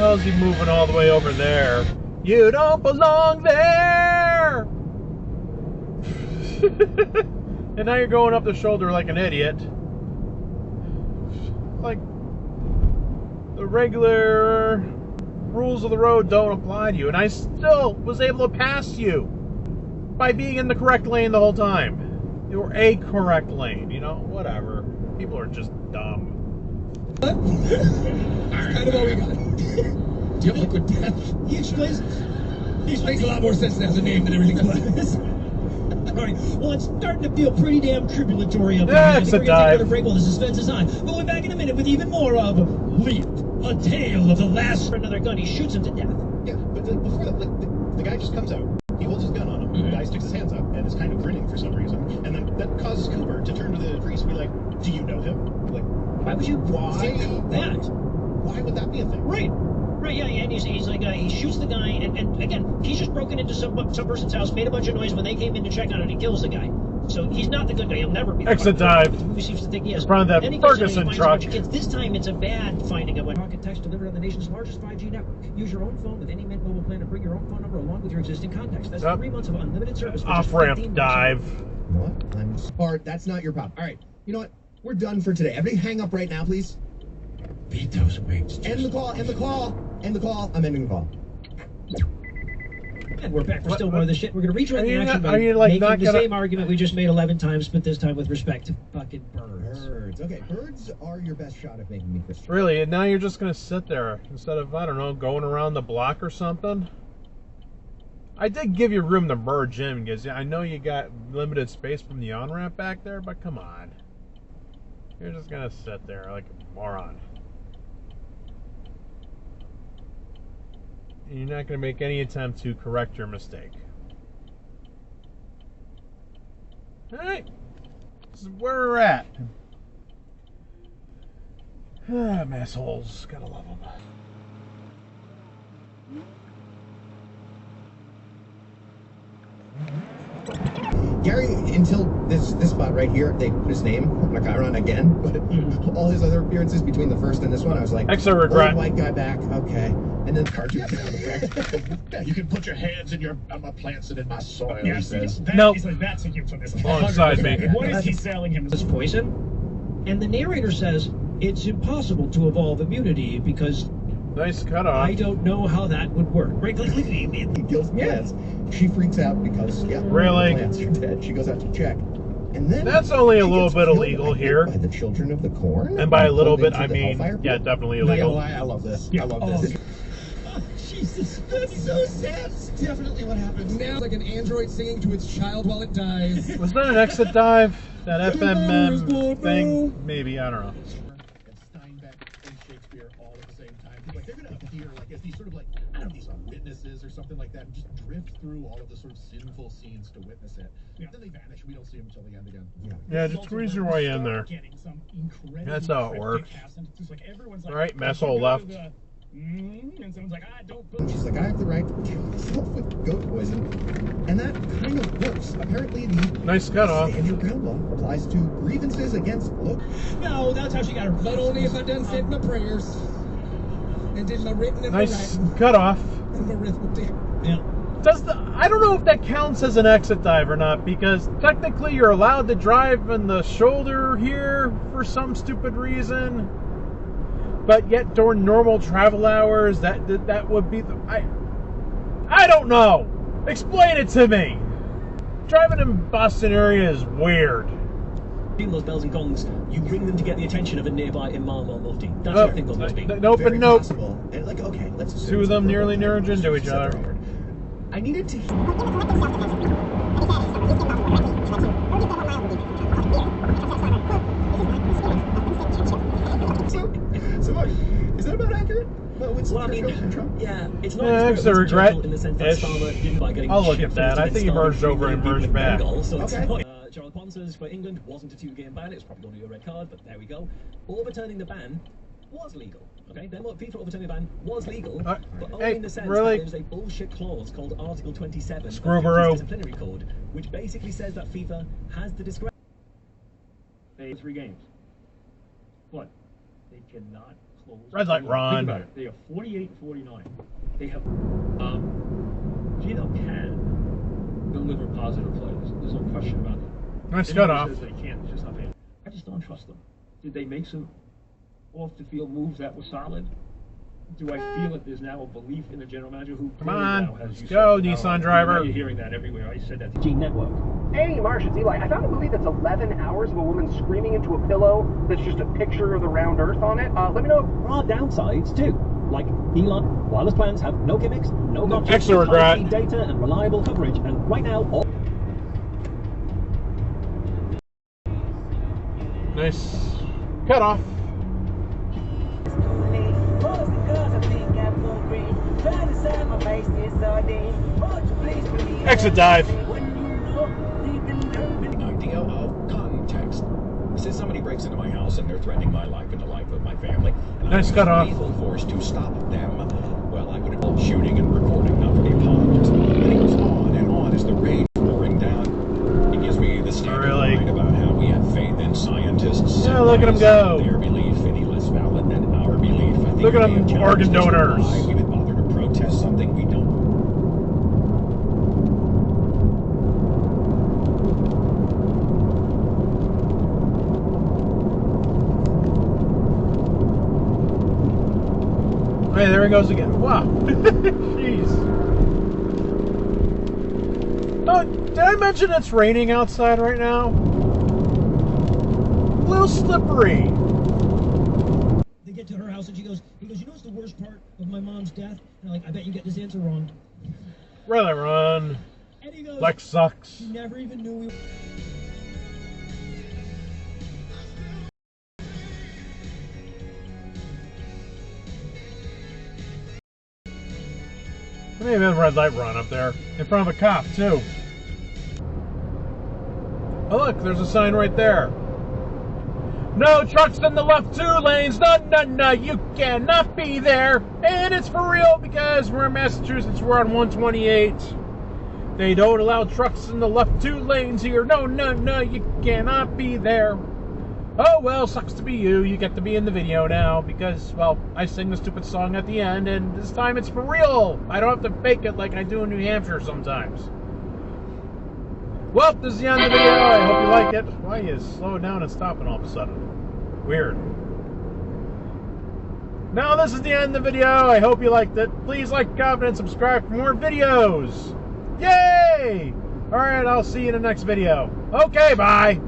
hell is he moving all the way over there? You don't belong there! And now you're going up the shoulder like an idiot. Like, the regular rules of the road don't apply to you. And I still was able to pass you by being in the correct lane the whole time. You were a correct lane, you know? Whatever. People are just dumb. That's kind of all we got. Do you have liquid death? He explains a lot more sense as a name than everything else. Alright, well, it's starting to feel pretty damn tribulatory up here. I think we're gonna take another break while the suspense is on. But we're back in a minute with even more of Leap, a tale of the last for another gun. He shoots him to death. Yeah, but before that, the guy just comes out. He holds his gun on him. The guy sticks his hands up and is kind of grinning for some reason. And then that causes Cooper to turn to the priest and be like, "Do you know him?" Like, why would you think that? Why would that be a thing? Right. Right, yeah, and he's like, he shoots the guy, and again, he's just broken into some person's house, made a bunch of noise when they came in to check on it, and he kills the guy. So he's not the good guy, he'll never be. Exit dive. Who seems to think he is. Front of that Ferguson truck. This time it's a bad finding of a rocket text delivered on the nation's largest 5G network. Use your own phone with any Mint mobile plan to bring your own phone number along with your existing contacts. That's 3 months of unlimited service. Off-ramp dive. You know what? I'm smart. That's not your problem. All right, you know what? We're done for today. Everybody hang up right now, please. Beat those wings. End the call, end the call, end the call. I'm ending the call. And we're back for still more of this shit. We're going to rejoin the action by making the same argument we just made 11 times, but this time with respect to fucking birds. Birds. Okay, birds are your best shot at making me Christian. Really? And now you're just going to sit there instead of, I don't know, going around the block or something? I did give you room to merge in because I know you got limited space from the on-ramp back there, but come on. You're just going to sit there like a moron. You're not going to make any attempt to correct your mistake. Alright. This is where we're at. Assholes. Gotta love them. Gary, until this spot right here, they put his name on a Chiron again, but all his other appearances between the first and this one, I was like, extra regret. White guy back, okay. And then cartoon. Yeah, you can put your hands in your plants and in my soil. Yeah, he says. Nope. He's like, that's a euphemism. Alongside me. What is he selling him? This poison? And the narrator says it's impossible to evolve immunity because Nice cutoff. I don't know how that would work. Right? He kills plants. She freaks out because really? The plants are dead. She goes out to check. And then that's only a little bit illegal here. By the children of the corn. And by a little bit, I mean, yeah, definitely illegal. I love this. Yeah. I love this. Jesus, that's so sad. It's definitely what happens. Now, like an android singing to its child while it dies. Was that an exit dive? That FMM thing? Maybe, I don't know. Steinbeck and Shakespeare all at the same time. Like they're gonna appear like as these sort of like, I don't know, these witnesses or something like that, and just drift through all of the sort of sinful scenes to witness it. Yeah. Then they vanish. We don't see them until the end again. Yeah, just squeeze your way in there. That's how it works. All right, Masshole left. And someone's like, don't put. And she's like, I have the right to kill myself with goat poison. And that kind of works. Apparently, the nice cutoff. stand your ground law applies to grievances against look. No, that's how she got her. But only if I done said my prayers and did my written and nice my writing cutoff. and my arithmetic. Yeah. I don't know if that counts as an exit dive or not, because technically you're allowed to drive in the shoulder here for some stupid reason. But yet during normal travel hours, that would be the... I don't know. Explain it to me. Driving in Boston area is weird. Those bells and gongs, you ring them to get the attention of a nearby imam or mufti. That's what I think those must be. Nope and nope. And like, okay, let's assume two of them nearly merge into each other. I needed to... So, is that about accurate? Well, I mean, yeah, it's not it's a regret. in the sense that Starmer didn't by getting I'll look at that. I think he merged over and merged back. So okay. Gerald Ponce's for England wasn't a 2-game ban. It was probably only a red card, but there we go. Overturning the ban was legal. Okay, then what FIFA overturning the ban was legal, but only in the sense that there's a bullshit clause called Article 27 of the Disciplinary Code, which basically says that FIFA has the discretion. 3 games. What? They cannot Red light, run. Think about it. They are 48 and 49. They have, Gino can deliver positive plays. There's no question about it. Nice cutoff. Says they can't. It's just not there. I just don't trust them. Did they make some off the field moves that were solid? Do I feel that there's now a belief in the general manager who come on, now has let's go, Nissan driver. Now you're hearing that everywhere. I said that to Gene Network. Hey, Marsh, it's Eli. I found a movie that's 11 hours of a woman screaming into a pillow that's just a picture of the round earth on it. Let me know. There are downsides too. Like Elon, wireless plans have no gimmicks, no notches, Extra regret. high-speed data, and reliable coverage. And right now, all Nice cutoff. Exit dive. Idea of context. Say somebody breaks into my house and they're threatening my life and the life of my family. And Nice I cutoff. use lethal force to stop them. Well, I would have called shooting and recording, not for the apologists. And it goes on and on as the rage pouring down. It gives me the standard line about how we have faith in scientists. Yeah, look at them go. Their belief any less valid than our belief. I think Look at them, organ donors. We would bother to protest something we don't. Hey, there he goes again. Wow. Jeez. Oh, did I mention it's raining outside right now? A little slippery. They get to her house and he goes, you know what's the worst part of my mom's death? And I'm like, I bet you get this answer wrong. Rather run. And he goes, Lex sucks. He never even knew we... Maybe a red light run up there. In front of a cop, too. Oh, look, there's a sign right there. No trucks in the left 2 lanes. No, you cannot be there. And it's for real because we're in Massachusetts. We're on 128. They don't allow trucks in the left 2 lanes here. No, you cannot be there. Oh, well, sucks to be you. You get to be in the video now because, well, I sing the stupid song at the end, and this time it's for real. I don't have to fake it like I do in New Hampshire sometimes. Well, this is the end of the video. I hope you like it. Why are you slowing down and stopping all of a sudden? Weird. Now, this is the end of the video. I hope you liked it. Please like, comment, and subscribe for more videos. Yay! All right, I'll see you in the next video. Okay, bye.